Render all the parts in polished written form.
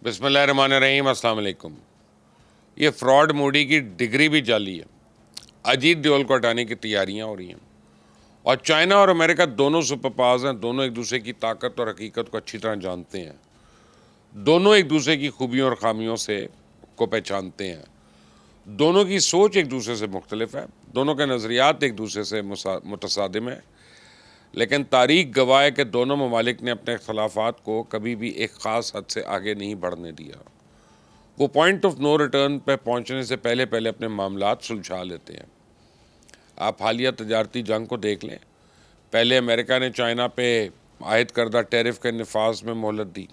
बिस्मिल्लाहिर्रहमानिर्रहीम, अस्सलाम वालेकुम। ये फ्रॉड मोदी की डिग्री भी जाली है। अजीत डोवाल को हटाने की तैयारियां हो रही हैं और चाइना और अमेरिका दोनों सुपर पावर्स हैं। दोनों एक दूसरे की ताकत और हकीकत को अच्छी तरह जानते हैं। दोनों एक दूसरे की खूबियों और खामियों से को पहचानते हैं। दोनों की सोच एक दूसरे से मुख्तलिफ है। दोनों के नज़रियात एक दूसरे से मुतसादिम है। लेकिन तारीख गवाह है कि दोनों ममालिक ने अपने इख्तलाफात को कभी भी एक ख़ास हद से आगे नहीं बढ़ने दिया। वो पॉइंट ऑफ नो रिटर्न पर पहुंचने से पहले पहले अपने मामलात सुलझा लेते हैं। आप हालिया तजारती जंग को देख लें। पहले अमेरिका ने चाइना पे आयद करदा टैरिफ के नफाज में मोहलत दी,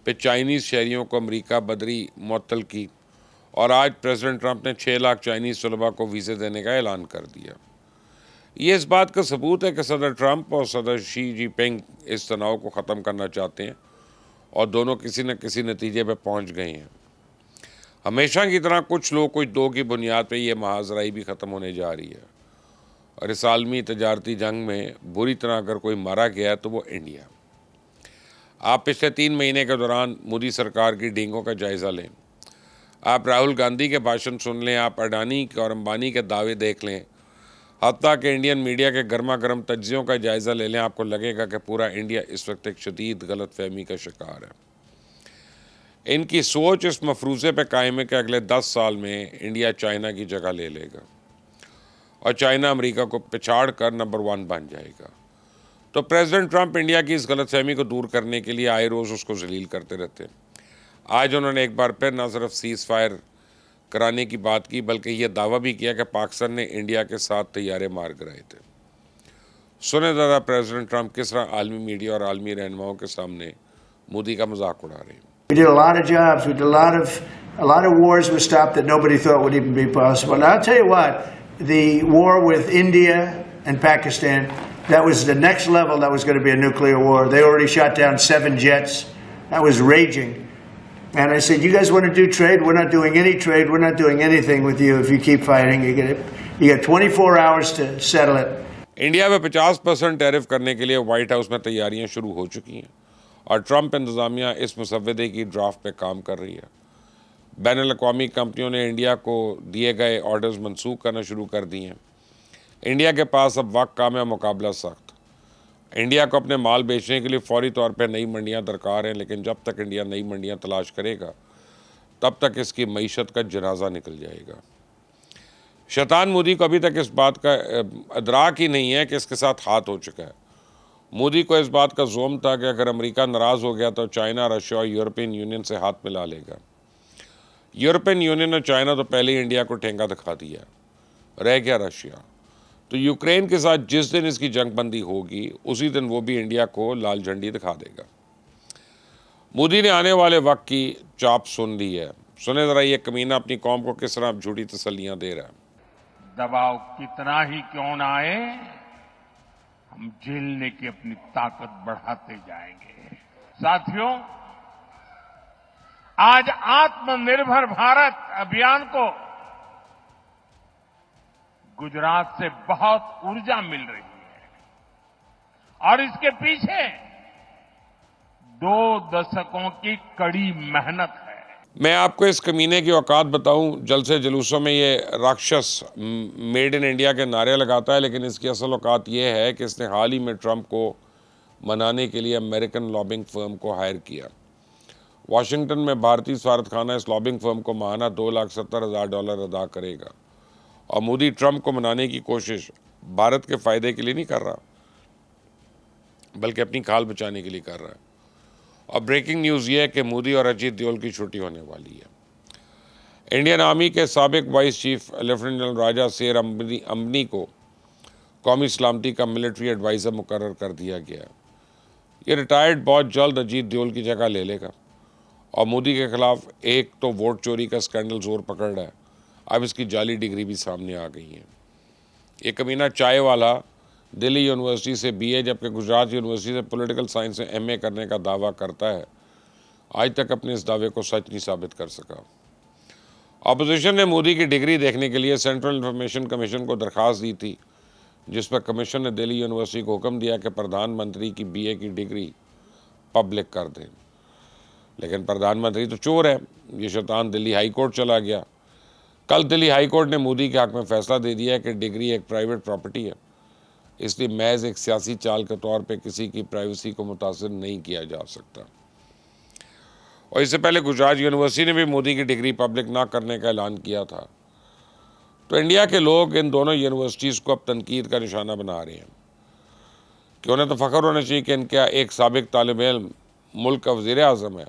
फिर चाइनीज़ शहरियों को अमरीका बदरी मुअत्तल की और आज प्रेसिडेंट ट्रंप ने 6 लाख चाइनीज़ तलबा को वीज़े देने का ऐलान कर दिया। ये इस बात का सबूत है कि सदर ट्रंप और सदर शी जिनपिंग इस तनाव को ख़त्म करना चाहते हैं और दोनों किसी न किसी नतीजे पर पहुंच गए हैं। हमेशा की तरह कुछ लोग कुछ दो की बुनियाद पर यह महाजराई भी ख़त्म होने जा रही है और इस आलमी तजारती जंग में बुरी तरह अगर कोई मारा गया है तो वो इंडिया। आप पिछले 3 महीने के दौरान मोदी सरकार की डींगों का जायज़ा लें। आप राहुल गांधी के भाषण सुन लें, आप अडानी और अंबानी के दावे देख लें, हत्ता कि इंडियन मीडिया के गर्मा गर्म तज्जियों का जायज़ा ले लें। आपको लगेगा कि पूरा इंडिया इस वक्त एक शदीद गलत फहमी का शिकार है। इनकी सोच इस मफरूज़े पे कायम है कि अगले 10 साल में इंडिया चाइना की जगह ले लेगा और चाइना अमेरिका को पिछाड़ कर नंबर 1 बन जाएगा। तो प्रेसिडेंट ट्रंप इंडिया की इस गलतफहमी को दूर करने के लिए आए रोज़ उसको जलील करते रहते हैं। आज उन्होंने एक बार फिर न सिर्फ सीज़ फायर कराने की बात की बल्कि यह दावा भी किया कि पाकिस्तान ने इंडिया के साथ तैयारे मार गिराए थे। सुने ज़रा प्रेसिडेंट ट्रंप किस तरह आलमी मीडिया और आलमी रहनुमाओं के सामने मोदी का मजाक उड़ा रहे हैं। We did a lot of jobs. We did a lot of wars were stopped that nobody thought would even be possible. And I'll tell you what, the war with India and Pakistan, that was the next level. That was going to be a nuclear war. They already shot down 7 jets. That was raging. And I said, you guys want to do trade? We're not doing any trade. We're not doing anything with you if you keep fighting. You get 24 hours to settle it. India में 50% tariff करने के लिए white house में तैयारियां शुरू हो चुकी हैं और ट्रंप इंतज़ामिया इस मुसव्वदे की ड्राफ्ट पे काम कर रही है। बैनुल-अक़वामी कंपनियों ने इंडिया को दिए गए ऑर्डर्स मनसूख करना शुरू कर दिए हैं। इंडिया के पास अब वक्त कम है, मुकाबला सख्त। इंडिया को अपने माल बेचने के लिए फौरी तौर पर नई मंडियाँ दरकार हैं, लेकिन जब तक इंडिया नई मंडियाँ तलाश करेगा तब तक इसकी मईशत का जनाजा निकल जाएगा। शैतान मोदी को अभी तक इस बात का अदराक ही नहीं है कि इसके साथ हाथ हो चुका है। मोदी को इस बात का ज़ोम था कि अगर अमेरिका नाराज़ हो गया तो चाइना, रशिया और यूरोपियन यूनियन से हाथ मिला लेगा। यूरोपियन यूनियन और चाइना तो पहले ही इंडिया को ठेंगा दिखा दिया, रह गया रशिया। तो यूक्रेन के साथ जिस दिन इसकी जंगबंदी होगी उसी दिन वो भी इंडिया को लाल झंडी दिखा देगा। मोदी ने आने वाले वक्त की चाप सुन ली है। सुने ज़रा ये कमीना अपनी कौम को किस तरह झूठी तसल्लियाँ दे रहा है। दबाव कितना ही क्यों ना आए, हम झेलने की अपनी ताकत बढ़ाते जाएंगे। साथियों, आज आत्मनिर्भर भारत अभियान को गुजरात से बहुत ऊर्जा मिल रही है और इसके पीछे 2 दशकों की कड़ी मेहनत है। मैं आपको इस कमीने की औकात बताऊं, जलसे जुलूसों में ये राक्षस मेड इन इंडिया के नारे लगाता है, लेकिन इसकी असल औकात ये है कि इसने हाल ही में ट्रंप को मनाने के लिए अमेरिकन लॉबिंग फर्म को हायर किया। वाशिंगटन में भारतीय सफारतखाना इस लॉबिंग फर्म को माहाना $2,70,000 अदा करेगा और मोदी ट्रंप को मनाने की कोशिश भारत के फ़ायदे के लिए नहीं कर रहा बल्कि अपनी खाल बचाने के लिए कर रहा है। और ब्रेकिंग न्यूज़ ये है कि मोदी और अजीत डोवाल की छुट्टी होने वाली है। इंडियन आर्मी के साबिक वाइस चीफ लेफ्टिनेंट जनरल राजा शेर अम्बनी को कौमी सलामती का मिलिट्री एडवाइज़र मुकर्रर कर दिया गया। ये रिटायर्ड बहुत जल्द अजीत डोवाल की जगह ले लेगा और मोदी के खिलाफ एक तो वोट चोरी का स्कैंडल जोर पकड़ रहा है, अब इसकी जाली डिग्री भी सामने आ गई है। ये कमीना चाय वाला दिल्ली यूनिवर्सिटी से बीए जबकि गुजरात यूनिवर्सिटी से पॉलिटिकल साइंस से एमए करने का दावा करता है, आज तक अपने इस दावे को सच नहीं साबित कर सका। अपोजिशन ने मोदी की डिग्री देखने के लिए सेंट्रल इंफॉर्मेशन कमीशन को दरख्वास्त दी थी, जिस पर कमीशन ने दिल्ली यूनिवर्सिटी को हुक्म दिया कि प्रधानमंत्री की बीए की डिग्री पब्लिक कर दें। लेकिन प्रधानमंत्री तो चोर है, ये शैतान दिल्ली हाई कोर्ट चला गया। कल दिल्ली हाई कोर्ट ने मोदी के हक में फैसला दे दिया है कि डिग्री एक प्राइवेट प्रॉपर्टी है, इसलिए महज एक सियासी चाल के तौर पे किसी की प्राइवेसी को मुतासर नहीं किया जा सकता। और इससे पहले गुजरात यूनिवर्सिटी ने भी मोदी की डिग्री पब्लिक ना करने का ऐलान किया था। तो इंडिया के लोग इन दोनों यूनिवर्सिटीज़ को अब तनकीद का निशाना बना रहे हैं कि उन्हें तो फ़ख्र होना चाहिए कि इनका एक साबिक तालिब इल्म मुल्क का वज़ीर आज़म है।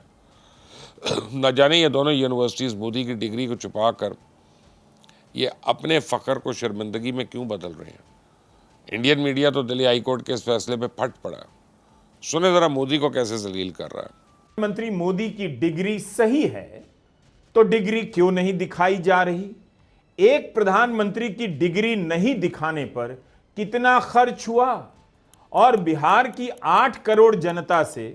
न जाने ये दोनों यूनिवर्सिटीज़ मोदी की डिग्री को छुपा कर ये अपने फ़ख्र को शर्मिंदगी में क्यों बदल रहे हैं। इंडियन मीडिया तो दिल्ली हाई कोर्ट के इस फैसले पे फट पड़ा। सुने ज़रा मोदी को कैसे जलील कर रहा है। मंत्री मोदी की डिग्री सही है तो डिग्री क्यों नहीं दिखाई जा रही? एक प्रधानमंत्री की डिग्री नहीं दिखाने पर कितना खर्च हुआ और बिहार की 8 करोड़ जनता से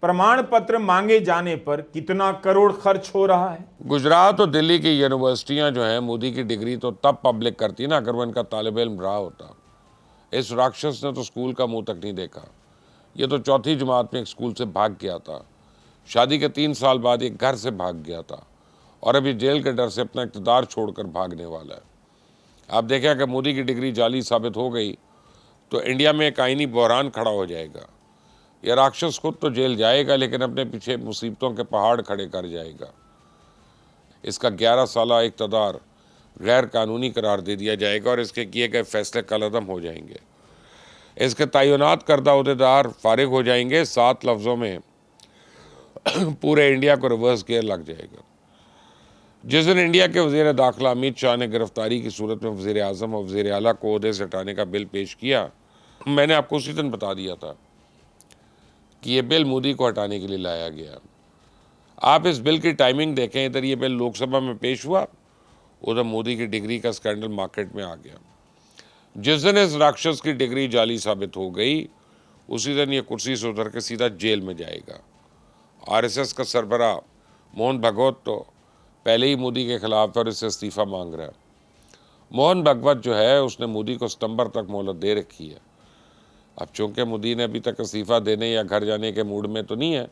प्रमाण पत्र मांगे जाने पर कितना करोड़ खर्च हो रहा है? गुजरात और दिल्ली की यूनिवर्सिटियां जो हैं मोदी की डिग्री तो तब पब्लिक करती ना अगर वो इनका तालिब इल्म रहा होता। इस राक्षस ने तो स्कूल का मुंह तक नहीं देखा। ये तो चौथी जमात में एक स्कूल से भाग गया था, शादी के 3 साल बाद एक घर से भाग गया था और अभी जेल के डर से अपना इक़्तिदार छोड़कर भागने वाला है। आप देखें कि मोदी की डिग्री जाली साबित हो गई तो इंडिया में एक आईनी बहरान खड़ा हो जाएगा। यह राक्षस खुद तो जेल जाएगा लेकिन अपने पीछे मुसीबतों के पहाड़ खड़े कर जाएगा। इसका 11 साला इक़्तिदार गैर कानूनी करार दे दिया जाएगा और इसके किए गए फैसले कलअदम हो जाएंगे। इसके तैनात करदा अहदेदार फारिग हो जाएंगे। 7 लफ्ज़ों में पूरे इंडिया को रिवर्स गियर लग जाएगा। जिस दिन इंडिया के वज़ीर दाखिला अमित शाह ने गिरफ्तारी की सूरत में वज़ीर आज़म और वज़ीर आला को ओहदे से हटाने का बिल पेश किया, मैंने आपको उसी दिन बता दिया था कि ये बिल मोदी को हटाने के लिए लाया गया। आप इस बिल की टाइमिंग देखें, इधर ये बिल लोकसभा में पेश हुआ, उधर मोदी की डिग्री का स्कैंडल मार्केट में आ गया। जिस दिन इस राक्षस की डिग्री जाली साबित हो गई उसी दिन ये कुर्सी से उतर के सीधा जेल में जाएगा। आरएसएस का सरबराह मोहन भागवत तो पहले ही मोदी के खिलाफ और इससे इस्तीफ़ा मांग रहा है। मोहन भागवत जो है उसने मोदी को सितंबर तक मोहलत दे रखी है। अब चूंकि मोदी ने अभी तक इस्तीफ़ा देने या घर जाने के मूड में तो नहीं है,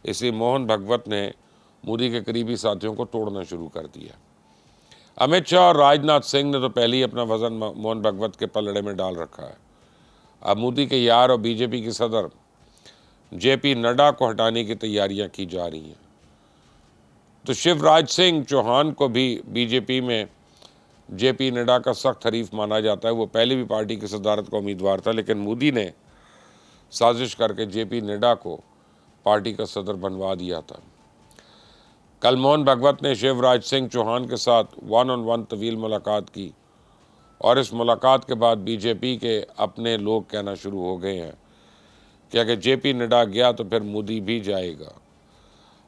इसलिए मोहन भागवत ने मोदी के करीबी साथियों को तोड़ना शुरू कर दिया। अमित शाह और राजनाथ सिंह ने तो पहले ही अपना वजन मोहन भागवत के पलड़े में डाल रखा है। अब मोदी के यार और बीजेपी के सदर जेपी नड्डा को हटाने की तैयारियां की जा रही हैं। तो शिवराज सिंह चौहान को भी बीजेपी में जेपी नड्डा का सख्त हरीफ माना जाता है। वो पहले भी पार्टी की सदारत का उम्मीदवार था, लेकिन मोदी ने साजिश करके जेपी नड्डा को पार्टी का सदर बनवा दिया था। कल मोहन भागवत ने शिवराज सिंह चौहान के साथ 1-on-1 तवील मुलाकात की और इस मुलाकात के बाद बीजेपी के अपने लोग कहना शुरू हो गए हैं कि अगर जेपी नड्डा गया तो फिर मोदी भी जाएगा।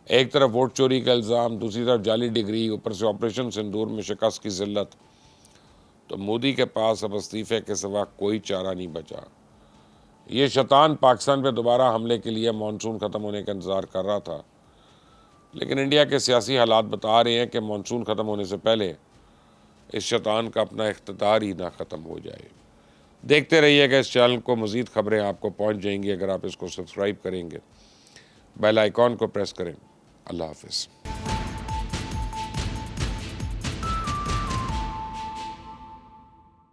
एक तरफ वोट चोरी का इल्ज़ाम, दूसरी तरफ जाली डिग्री, ऊपर से ऑपरेशन सिंदूर में शिकस्त की जिल्लत, तो मोदी के पास अब इस्तीफे के सिवा कोई चारा नहीं बचा। ये शैतान पाकिस्तान पे दोबारा हमले के लिए मानसून ख़त्म होने का इंतज़ार कर रहा था, लेकिन इंडिया के सियासी हालात बता रहे हैं कि मानसून ख़त्म होने से पहले इस शैतान का अपना इख्तिदार ही ना ख़त्म हो जाए। देखते रहिएगा इस चैनल को, मज़ीद खबरें आपको पहुंच जाएंगी अगर आप इसको सब्सक्राइब करेंगे, बेल आइकॉन को प्रेस करें। अल्लाह हाफ़िज़।